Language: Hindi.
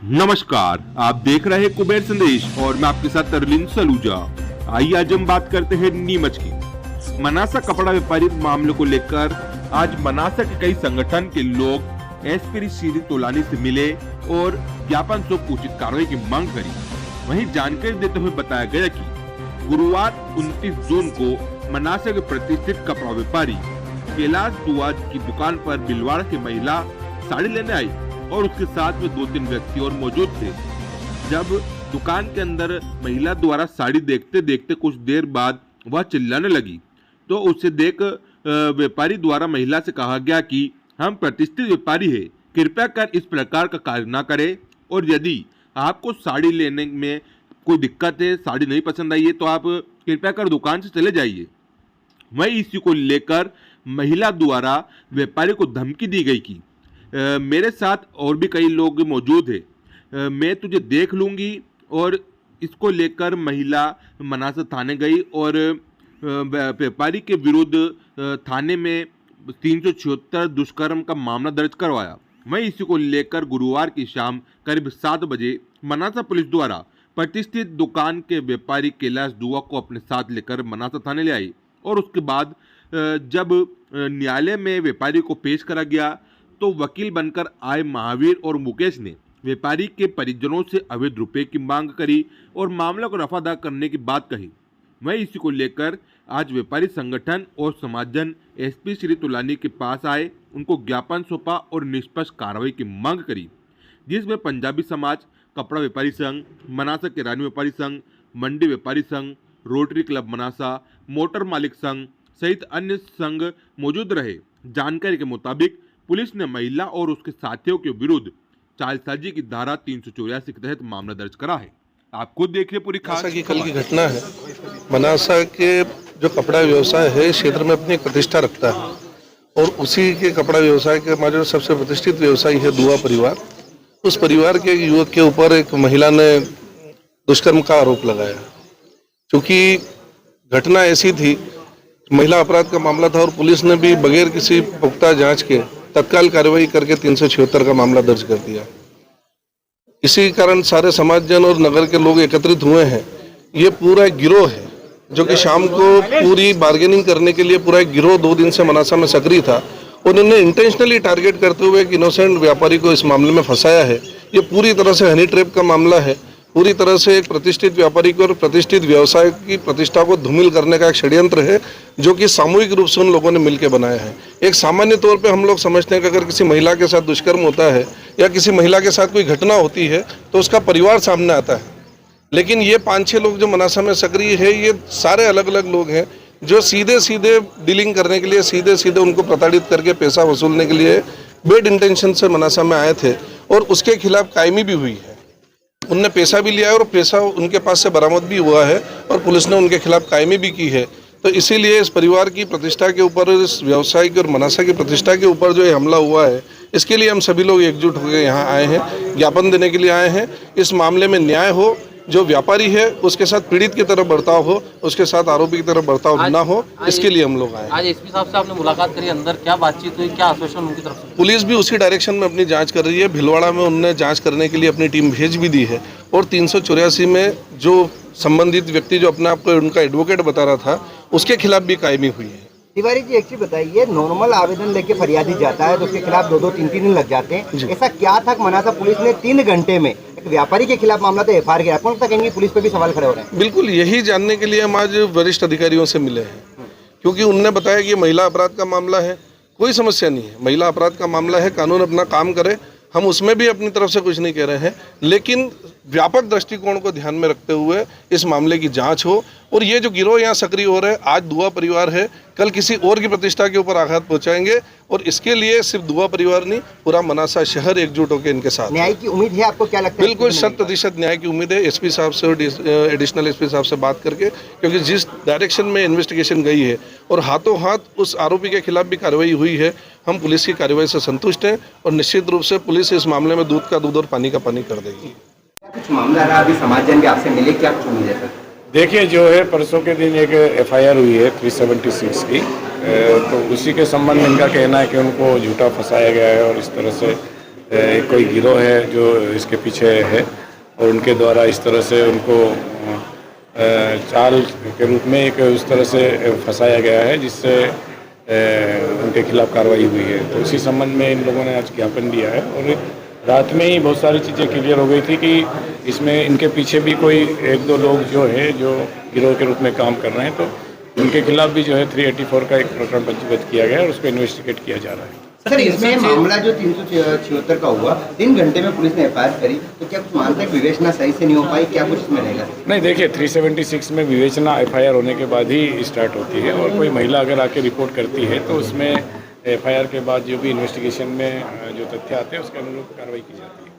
नमस्कार, आप देख रहे हैं कुबेर संदेश और मैं आपके साथ तरलिन सलूजा। आइए आज हम बात करते हैं नीमच की। मनासा कपड़ा व्यापारी मामले को लेकर आज मनासा के कई संगठन के लोग एसपी श्री तोलानी से मिले और ज्ञापन सौंप उचित कार्रवाई की मांग करी। वहीं जानकारी देते हुए बताया गया कि गुरुवार 29 जून को मनासा के प्रतिष्ठित कपड़ा व्यापारी कैलाश दुआ की दुकान पर बिलवाड़ा की महिला साड़ी लेने आई और उसके साथ में 2-3 व्यक्ति और मौजूद थे। जब दुकान के अंदर महिला द्वारा साड़ी देखते देखते कुछ देर बाद वह चिल्लाने लगी तो उसे देख व्यापारी द्वारा महिला से कहा गया कि हम प्रतिष्ठित व्यापारी हैं, कृपया कर इस प्रकार का कार्य न करें और यदि आपको साड़ी लेने में कोई दिक्कत है, साड़ी नहीं पसंद आई है तो आप कृपया कर दुकान से चले जाइए। वहीं इसी को लेकर महिला द्वारा व्यापारी को धमकी दी गई कि मेरे साथ और भी कई लोग मौजूद हैं, मैं तुझे देख लूँगी। और इसको लेकर महिला मनासा थाने गई और व्यापारी के विरुद्ध थाने में 376 दुष्कर्म का मामला दर्ज करवाया। वहीं इसी को लेकर गुरुवार की शाम करीब 7 बजे मनासा पुलिस द्वारा प्रतिष्ठित दुकान के व्यापारी कैलाश दुआ को अपने साथ लेकर मनासा थाने ले आई और उसके बाद जब न्यायालय में व्यापारी को पेश करा गया तो वकील बनकर आए महावीर और मुकेश ने व्यापारी के परिजनों से अवैध रुपए की मांग करी और मामला को रफादफा करने की बात कही। वहीं इसी को लेकर आज व्यापारी संगठन और समाजजन एसपी श्री तोलानी के पास आए, उनको ज्ञापन सौंपा और निष्पक्ष कार्रवाई की मांग करी, जिसमें पंजाबी समाज, कपड़ा व्यापारी संघ, मनासा किरानी व्यापारी संघ, मंडी व्यापारी संघ, रोटरी क्लब मनासा, मोटर मालिक संघ सहित अन्य संघ मौजूद रहे। जानकारी के मुताबिक पुलिस ने महिला और उसके साथियों के विरुद्ध चालसाजी की धारा 384 के तहत मामला दर्ज करा है। आप खुद देखिए पूरी खास की कल की घटना है। मनासा के जो कपड़ा व्यवसाय है क्षेत्र में अपनी प्रतिष्ठा रखता है और उसी के कपड़ा व्यवसाय के हमारे जो सबसे प्रतिष्ठित व्यवसायी है दुआ परिवार, उस परिवार के युवक के ऊपर एक महिला ने दुष्कर्म का आरोप लगाया। क्योंकि घटना ऐसी थी, महिला अपराध का मामला था और पुलिस ने भी बगैर किसी पुख्ता जांच के तत्काल कार्रवाई करके 376 का मामला दर्ज कर दिया। इसी कारण सारे समाजजन और नगर के लोग एकत्रित हुए हैं। ये पूरा एक गिरोह है जो कि शाम को पूरी बार्गेनिंग करने के लिए पूरा एक गिरोह 2 दिन से मनासा में सक्रिय था। उन्होंने इंटेंशनली टारगेट करते हुए एक इनोसेंट व्यापारी को इस मामले में फंसाया है। ये पूरी तरह से हनी ट्रैप का मामला है। पूरी तरह से एक प्रतिष्ठित व्यापारी को और प्रतिष्ठित व्यवसाय की प्रतिष्ठा को धूमिल करने का एक षड्यंत्र है जो कि सामूहिक रूप से उन लोगों ने मिलकर बनाया है। एक सामान्य तौर पे हम लोग समझते हैं कि अगर किसी महिला के साथ दुष्कर्म होता है या किसी महिला के साथ कोई घटना होती है तो उसका परिवार सामने आता है, लेकिन ये 5-6 लोग जो मनासा में सक्रिय है, ये सारे अलग अलग लोग हैं जो सीधे सीधे डीलिंग करने के लिए, सीधे सीधे उनको प्रताड़ित करके पैसा वसूलने के लिए बेड इंटेंशन से मनासा में आए थे और उसके खिलाफ कायमी भी हुई है। उनने पैसा भी लिया है और पैसा उनके पास से बरामद भी हुआ है और पुलिस ने उनके खिलाफ कायमी भी की है। तो इसीलिए इस परिवार की प्रतिष्ठा के ऊपर, इस व्यवसाय की और मनासा की प्रतिष्ठा के ऊपर जो ये हमला हुआ है, इसके लिए हम सभी लोग एकजुट होकर यहाँ आए हैं, ज्ञापन देने के लिए आए हैं। इस मामले में न्याय हो, जो व्यापारी है उसके साथ पीड़ित की तरफ बर्ताव हो, उसके साथ आरोपी की तरफ बर्ताव ना हो, इसके लिए हम लोग आए। आज एसपी साहब से आपने मुलाकात करी, अंदर क्या बातचीत हुई, क्या आश्वासन उनकी तरफ से? पुलिस भी उसी डायरेक्शन में अपनी जांच कर रही है। भिलवाड़ा में उन्होंने जांच करने के लिए अपनी टीम भेज भी दी है और 384 में जो संबंधित व्यक्ति जो अपने आप को उनका एडवोकेट बता रहा था, उसके खिलाफ भी कायमी हुई है। तिवारी जी, एक चीज बताइए, नॉर्मल आवेदन लेके फरियादी जाता है तो उसके खिलाफ 2-2, 3-3 दिन लग जाते हैं। ऐसा क्या था मनासा पुलिस ने 3 घंटे में एक व्यापारी के खिलाफ मामला तो एफआईआर किया? कौन सा कहेंगे पुलिस पे भी सवाल खड़े हो रहे हैं? बिल्कुल, यही जानने के लिए हम आज वरिष्ठ अधिकारियों से मिले हैं, क्योंकि उनने बताया कि महिला अपराध का मामला है, कोई समस्या नहीं है, महिला अपराध का मामला है, कानून अपना काम करे, हम उसमें भी अपनी तरफ से कुछ नहीं कह रहे हैं, लेकिन व्यापक दृष्टिकोण को ध्यान में रखते हुए इस मामले की जांच हो। और ये जो गिरोह यहाँ सक्रिय हो रहे हैं, आज दुआ परिवार है, कल किसी और की प्रतिष्ठा के ऊपर आघात पहुंचाएंगे और इसके लिए सिर्फ दुआ परिवार नहीं, पूरा मनासा शहर एकजुट होकर इनके साथ। न्याय की उम्मीद है आपको? क्या लगता है? बिल्कुल 100% न्याय की उम्मीद है। एसपी साहब से और एडिशनल एसपी साहब से बात करके, क्योंकि जिस डायरेक्शन में इन्वेस्टिगेशन गई है और हाथों हाथ उस आरोपी के खिलाफ भी कार्रवाई हुई है, हम पुलिस की कार्रवाई से संतुष्ट हैं और निश्चित रूप से पुलिस इस मामले में दूध का दूध और पानी का पानी कर देगी। कुछ मामला रहा, अभी समाजजन भी आपसे मिले, क्या कुछ उम्मीद है सर? देखिए, जो है परसों के दिन एक एफआईआर हुई है 376 की, तो उसी के संबंध में इनका कहना है कि उनको झूठा फंसाया गया है और इस तरह से कोई गिरोह है जो इसके पीछे है और उनके द्वारा इस तरह से उनको चाल के रूप में एक उस तरह से फंसाया गया है जिससे उनके खिलाफ कार्रवाई हुई है। तो इसी संबंध में इन लोगों ने आज ज्ञापन दिया है और रात में ही बहुत सारी चीज़ें क्लियर हो गई थी कि इसमें इनके पीछे भी कोई एक दो लोग जो है जो गिरोह के रूप में काम कर रहे हैं, तो उनके खिलाफ भी जो है 384 का एक प्रकरण पंजीबद्ध किया गया है और उसको इन्वेस्टिगेट किया जा रहा है। सर, इसमें मामला जो 376 का हुआ 3 घंटे में पुलिस ने एफआईआर करी, तो क्या कुछ मानते हैं विवेचना सही से नहीं हो पाई, क्या कुछ इसमें रहेगा? नहीं, देखिए 376 में विवेचना एफआईआर होने के बाद ही स्टार्ट होती है और कोई महिला अगर आके रिपोर्ट करती है तो उसमें एफआईआर के बाद जो भी इन्वेस्टिगेशन में जो तथ्य आते हैं उसके अनुरूप कार्रवाई की जाती है।